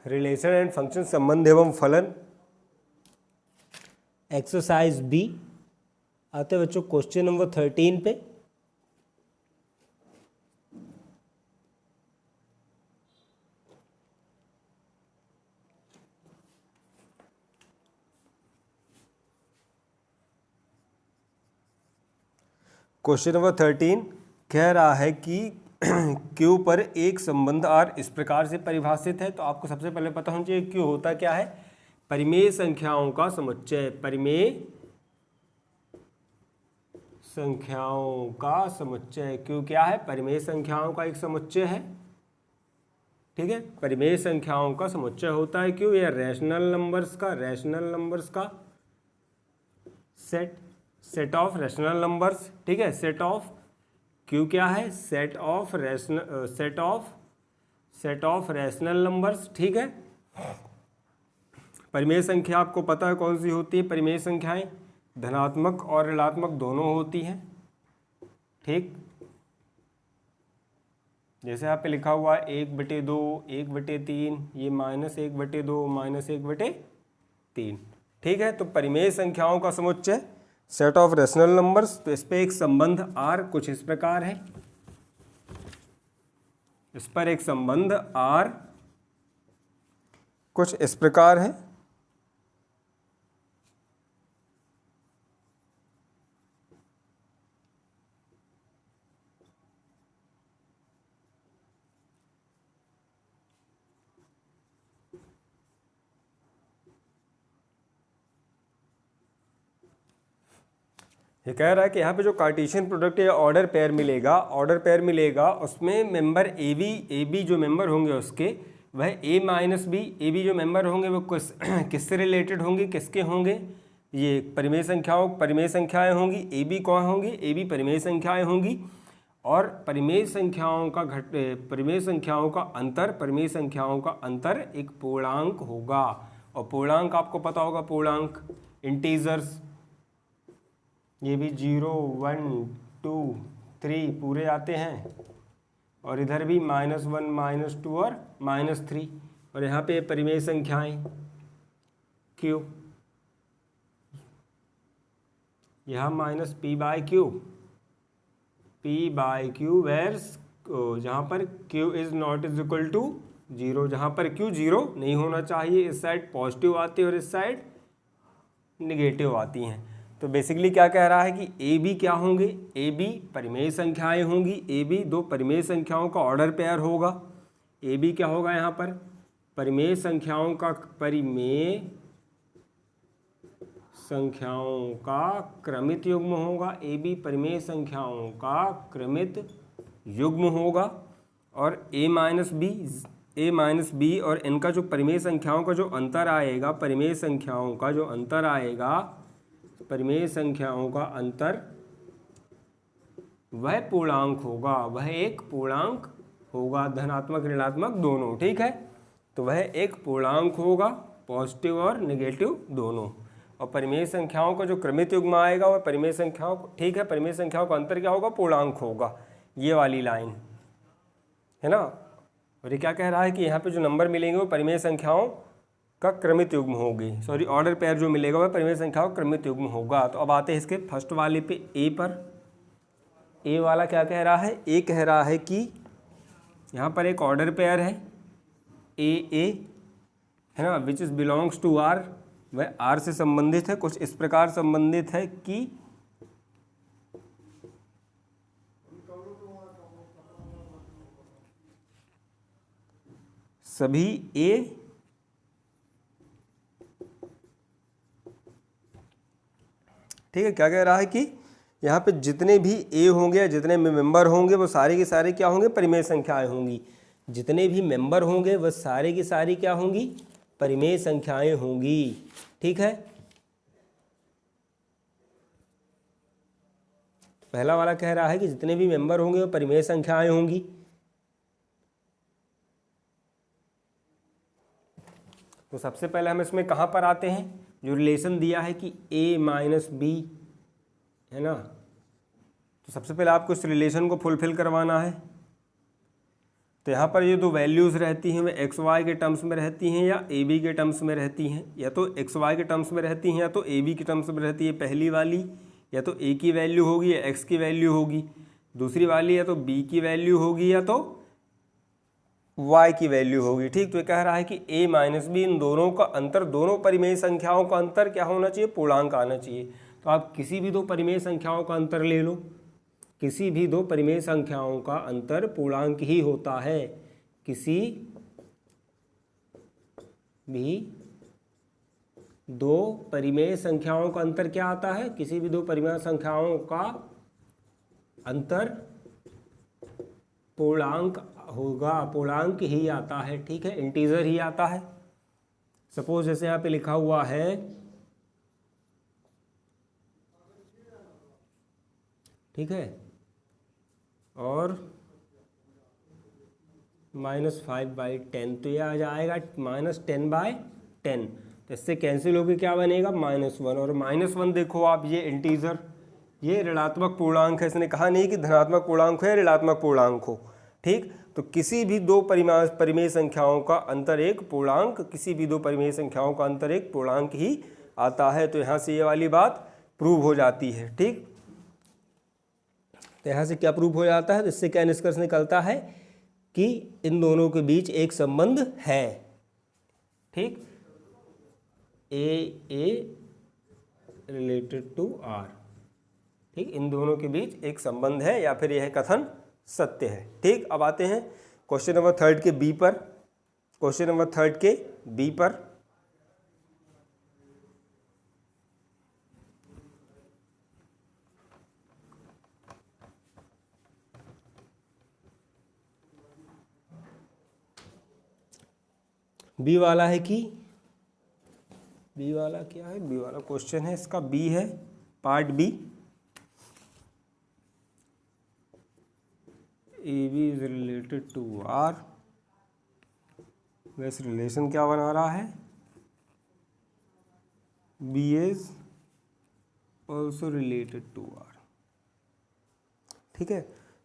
Relation and function, संबंध एवं फलन। Exercise B. आते हैं बच्चों क्वेश्चन नंबर 13 पे। क्वेश्चन नंबर 13 कह रहा है कि Q पर एक संबंध R इस प्रकार से परिभाषित है। तो आपको सबसे पहले पता होना चाहिए Q होता क्या है। परिमेय संख्याओं का समुच्चय। परिमेय संख्याओं का समुच्चय। Q क्या है? परिमेय संख्याओं का एक समुच्चय है। ठीक है, परिमेय संख्याओं का समुच्चय होता है Q, या रैशनल नंबर्स का सेट ऑफ रैशनल नंबर्स। ठीक है, सेट ऑफ Q क्या है? Set of rational numbers. ठीक है, परिमेय संख्या आपको पता है कौन सी होती है। परिमेय संख्याएं धनात्मक और ऋणात्मक दोनों होती हैं। ठीक, जैसे यहाँ पे लिखा हुआ है 1/2, 1/3, ये -1/2, -1/3। ठीक है, तो परिमेय संख्याओं का समुच्चय सेट ऑफ रैशनल नंबर्स। तो इस पे एक संबंध R कुछ इस प्रकार है। इस पर एक संबंध R कुछ इस प्रकार है। ये कह रहा है कि यहाँ पे जो कार्टेशियन प्रोडक्ट या ऑर्डर पेयर मिलेगा, उसमें मेंबर ए बी जो मेंबर होंगे उसके, वह ए बी जो मेंबर होंगे वो किससे रिलेटेड होंगे, किसके होंगे? ये परिमेय संख्याएं होंगी। ए बी कौन होंगी? ए बी परिमेय संख्याएं होंगी। और परिमेय संख्याओं का अंतर एक पूर्णांक होगा। और पूर्णांक आपको पता होगा, पूर्णांक इंटीजर्स, ये भी 0, 1, 2, 3 पूरे आते हैं। और इधर भी -1, -2 और -3। और यहाँ पे परिमेय संख्याएं Q, यहाँ -p/q वेयर्स जहाँ पर Q is not is equal to 0, जहाँ पर Q 0 नहीं होना चाहिए। इस साइड पॉजिटिव आती है और इस साइड निगेटिव आती हैं। तो बेसिकली क्या कह रहा है कि ए बी क्या होंगे? ए बी परिमेय संख्याएं होंगी। ए बी दो परिमेय संख्याओं का ऑर्डर पेयर होगा। ए बी क्या होगा यहाँ पर? परिमेय संख्याओं का क्रमित युग्म होगा। ए बी परिमेय संख्याओं का क्रमित युग्म होगा। और ए माइनस बी और इनका जो परिमेय संख्याओं का जो अंतर आएगा, परिमेय संख्याओं का अंतर वह पूर्णांक होगा, वह एक पूर्णांक होगा, धनात्मक ऋणात्मक दोनों। ठीक है, तो वह एक पूर्णांक होगा, पॉजिटिव और नेगेटिव दोनों। और परिमेय संख्याओं का जो क्रमित युग्म आएगा वह परिमेय संख्याओं, ठीक है, परिमेय संख्याओं का अंतर क्या होगा? पूर्णांक होगा। ये वाली लाइन है ना। और ये क्या कह रहा है कि यहाँ पे जो नंबर मिलेंगे वो परिमेय संख्याओं का क्रमित युग्म होगी। सॉरी, ऑर्डर पेयर जो मिलेगा वह परिमेय संख्याओं का क्रमित युग्म होगा। तो अब आते हैं इसके फर्स्ट वाले पे, ए पर। ए वाला क्या कह रहा है? ए कह रहा है कि यहाँ पर एक ऑर्डर पेयर है ए है ना, which is belongs to R. वह आर से संबंधित है, कुछ इस प्रकार संबंधित है कि सभी ए ठीक है। क्या कह रहा है कि यहाँ पे जितने भी ए होंगे या जितने भी मेंबर होंगे वो सारे के सारे क्या होंगे? परिमेय संख्याएं होंगी। जितने भी मेंबर होंगे वह सारे की सारी क्या होंगी? परिमेय संख्याएं होंगी। ठीक है, पहला वाला कह रहा है कि जितने भी मेंबर होंगे वो परिमेय संख्याएं होंगी। तो सबसे पहले हम इसमें कहाँ पर आते हैं? जो रिलेशन दिया है कि a माइनस बी है ना, तो सबसे पहले आपको इस रिलेशन को फुलफिल करवाना है। तो यहाँ पर ये दो वैल्यूज़ रहती हैं वे एक्स वाई के टर्म्स में रहती हैं या ए बी के टर्म्स में रहती हैं, या तो एक्स वाई के टर्म्स में रहती हैं या तो ए बी के टर्म्स में रहती है पहली वाली, या तो ए की वैल्यू होगी या एक्स की वैल्यू होगी, दूसरी वाली या तो बी की वैल्यू होगी या तो y की वैल्यू होगी। ठीक, तो ये कह रहा है कि a माइनस बी इन दोनों का अंतर, दोनों परिमेय संख्याओं का अंतर क्या होना चाहिए, पूर्णांक आना चाहिए। तो आप किसी भी दो परिमेय संख्याओं का अंतर ले लो, किसी भी दो परिमेय संख्याओं का अंतर पूर्णांक ही होता है। किसी भी दो परिमेय संख्याओं का अंतर क्या आता है, किसी भी दो परिमेय संख्याओं का अंतर पूर्णांक होगा, पूर्णांक ही आता है। ठीक है, इंटीजर ही आता है। सपोज जैसे यहाँ पे लिखा हुआ है ठीक है, और -5/10, तो ये आ जाएगा -10/10। तो इससे कैंसिल होकर क्या बनेगा, -1। और -1 देखो आप, ये इंटीजर, ये ऋणात्मक पूर्णांक है। इसने कहा नहीं कि धनात्मक पूर्णांक हो या ऋणात्मक पूर्णांक हो। ठीक, तो किसी भी दो परिमेय संख्याओं का अंतर एक पूर्णांक, किसी भी दो परिमेय संख्याओं का अंतर एक पूर्णांक ही आता है। तो यहाँ से ये वाली बात प्रूव हो जाती है। ठीक, तो यहाँ से क्या प्रूव हो जाता है, तो इससे क्या निष्कर्ष निकलता है कि इन दोनों के बीच एक संबंध है। ठीक, ए रिलेटेड टू आर। ठीक, इन दोनों के बीच एक संबंध है या फिर यह कथन सत्य है। ठीक, अब आते हैं क्वेश्चन नंबर 3 के बी पर। क्वेश्चन नंबर 3 के बी पर बी वाला है कि बी वाला क्या है, बी वाला क्वेश्चन है इसका, बी है part B, A B is related to R. वैसे रिलेशन क्या बना रहा है, B is also related to R. ठीक है,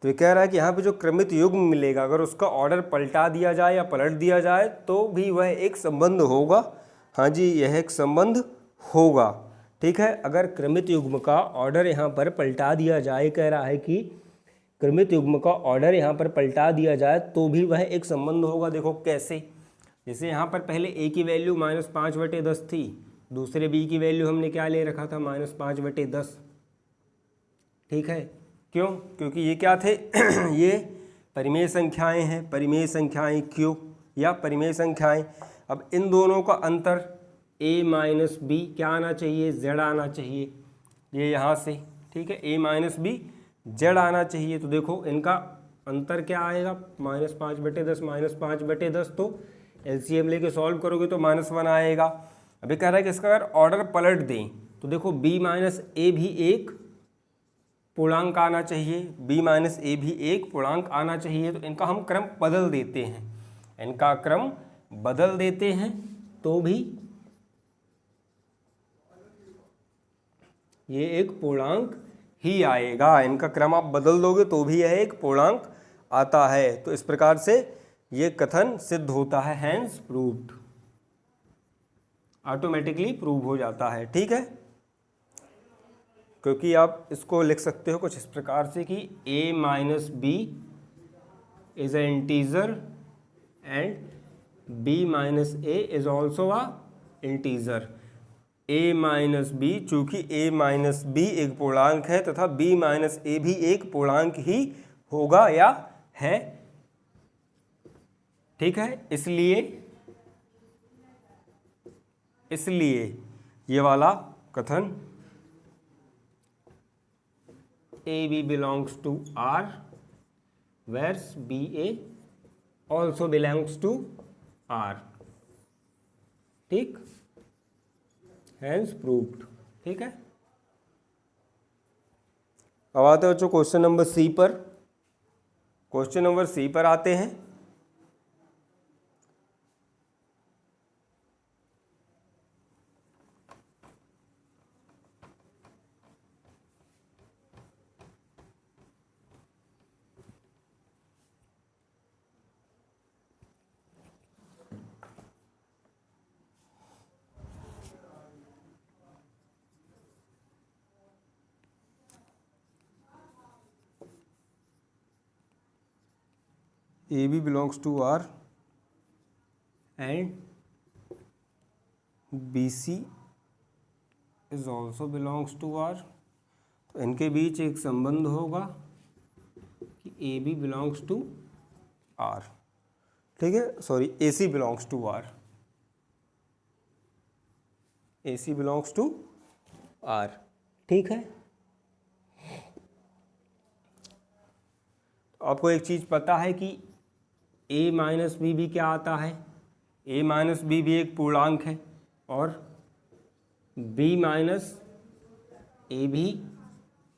तो ये कह रहा है कि यहाँ पे जो क्रमित युग्म मिलेगा, अगर उसका ऑर्डर पलटा दिया जाए या पलट दिया जाए तो भी वह एक संबंध होगा। हाँ जी, यह एक संबंध होगा। ठीक है, अगर क्रमित युग्म का ऑर्डर यहाँ पर पलटा दिया जाए, कह रहा है कि क्रमित युग्म का ऑर्डर यहाँ पर पलटा दिया जाए तो भी वह एक संबंध होगा। देखो कैसे, जैसे यहाँ पर पहले a की वैल्यू -5/10 थी, दूसरे b की वैल्यू हमने क्या ले रखा था, -5/10। ठीक है, क्यों, क्योंकि ये क्या थे ये परिमेय संख्याएं हैं, परिमेय संख्याएं q या परिमेय संख्याएं। अब इन दोनों का अंतर a माइनस बी क्या आना चाहिए, z आना चाहिए, ये यहाँ से। ठीक है, a माइनस बी z आना चाहिए। तो देखो इनका अंतर क्या आएगा, -5/10 -5/10, तो एलसीएम लेके सॉल्व करोगे तो -1 आएगा। अभी कह रहा है कि इसका अगर ऑर्डर पलट दें तो देखो b माइनस ए भी एक पूर्णांक आना चाहिए, b माइनस ए भी एक पूर्णांक आना चाहिए। तो इनका हम क्रम बदल देते हैं, इनका क्रम बदल देते हैं तो भी ये एक पूर्णांक ही आएगा। इनका क्रम आप बदल दोगे तो भी यह एक पूर्णांक आता है। तो इस प्रकार से ये कथन सिद्ध होता है, हैंस प्रूव्ड, ऑटोमेटिकली प्रूव हो जाता है। ठीक है, क्योंकि आप इसको लिख सकते हो कुछ इस प्रकार से कि a minus B is A integer and b minus A is also a integer. a minus B, चूँकि a माइनस बी एक पूर्णांक है तथा b माइनस ए भी एक पूर्णांक ही होगा या है। ठीक है, इसलिए ये वाला कथन A B belongs to R whereas B A also belongs to R. ठीक, हैंस प्रूव्ड। ठीक है, अब आते हैं बच्चों क्वेश्चन नंबर सी पर। क्वेश्चन नंबर सी पर आते हैं। A B belongs to R and B C is also belongs to R. तो इनके बीच एक संबंध होगा कि A B belongs to R, ठीक है, sorry A C belongs to R, A C belongs to R, ठीक है। आपको एक चीज़ पता है कि a माइनस बी भी क्या आता है, a माइनस बी भी एक पूर्णांक है और b माइनस ए भी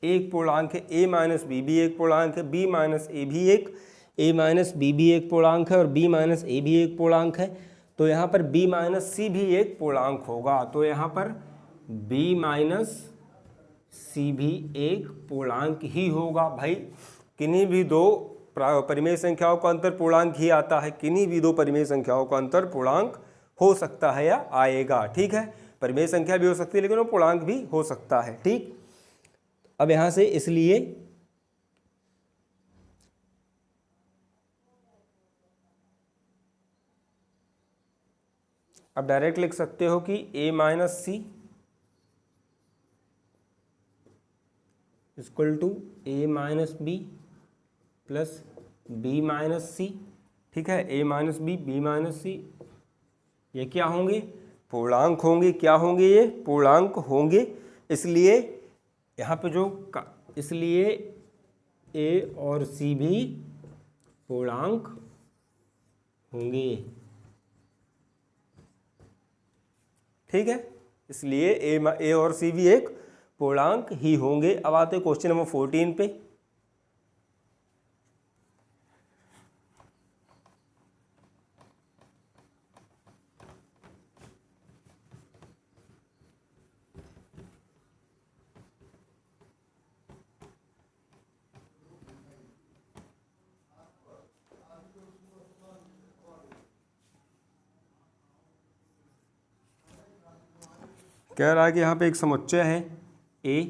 एक पूर्णांक है, a माइनस बी भी एक पूर्णांक है, b माइनस ए भी एक, a माइनस बी भी एक पूर्णांक है और b माइनस ए भी एक पूर्णांक है। तो यहाँ पर b माइनस सी भी एक पूर्णांक होगा, तो यहाँ पर b माइनस सी भी एक पूर्णांक ही होगा। भाई किन्हीं भी दो परिमेय संख्याओं का अंतर पूर्णांक ही आता है, किन्हीं भी दो परिमेय संख्याओं का अंतर पूर्णांक हो सकता है या आएगा, ठीक है। परिमेय संख्या भी हो सकती है लेकिन वो पूर्णांक भी हो सकता है, ठीक। अब यहां से इसलिए अब डायरेक्ट लिख सकते हो कि a minus c equal to a minus b plus b minus c, ठीक है। a minus b, b minus c, ये क्या होंगे, पूर्णांक होंगे। क्या होंगे, ये पूर्णांक होंगे। इसलिए यहाँ पे इसलिए a और c भी पूर्णांक होंगे, ठीक है। इसलिए a और c भी एक पूर्णांक ही होंगे। अब आते हैं क्वेश्चन नंबर 14 पे। कह रहा है कि यहाँ पे एक समुच्चय है A,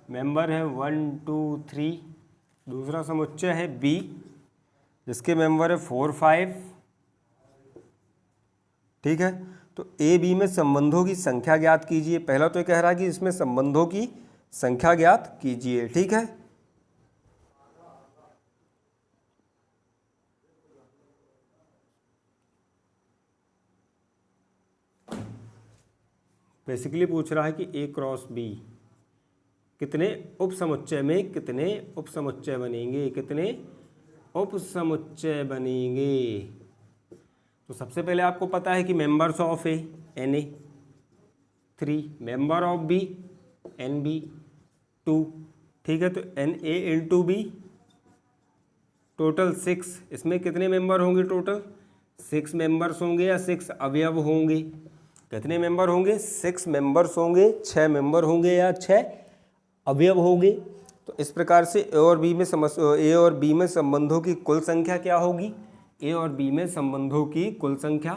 मेंबर है 1 2 3, दूसरा समुच्चय है B जिसके मेंबर है 4 5, ठीक है। तो ए बी में संबंधों की संख्या ज्ञात कीजिए। पहला तो ये कह रहा है कि इसमें संबंधों की संख्या ज्ञात कीजिए, ठीक है। बेसिकली पूछ रहा है कि ए क्रॉस बी कितने उप समुच्चय में कितने उप समुच्चय बनेंगे, कितने उप समुच्चय बनेंगे। तो सबसे पहले आपको पता है कि members of A N A 3, member of B N B 2, ठीक है। तो N A into B total 6, इसमें कितने मेंबर होंगे, टोटल 6 मेंबर्स होंगे या 6 अवयव होंगे। कितने मेंबर होंगे, 6 मेंबर्स होंगे, 6 मेंबर होंगे या 6 अवयव होंगे। तो इस प्रकार से ए और बी में संबंधों की कुल संख्या क्या होगी, ए और बी में संबंधों की कुल संख्या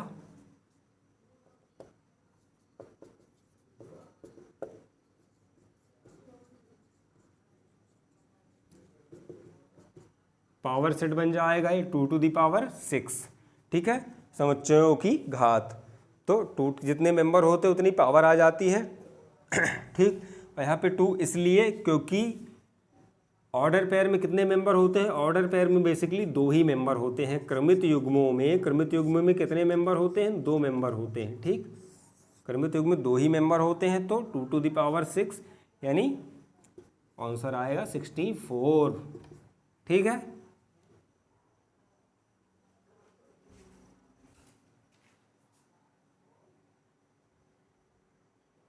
पावर सेट बन जाएगा ये 2 टू द पावर 6, ठीक है, समुच्चयों की घात। तो जितने मेंबर होते उतनी पावर आ जाती है, ठीक। और यहाँ पे 2 इसलिए क्योंकि ऑर्डर पेयर में कितने मेंबर होते हैं, ऑर्डर पेयर में बेसिकली 2 ही मेंबर होते हैं। क्रमित युग्मों में कितने मेंबर होते हैं, 2 मेंबर होते हैं, ठीक। क्रमित युग्म में 2 ही मेंबर होते हैं। तो 2 टू द पावर 6 यानी आंसर आएगा 64, ठीक है।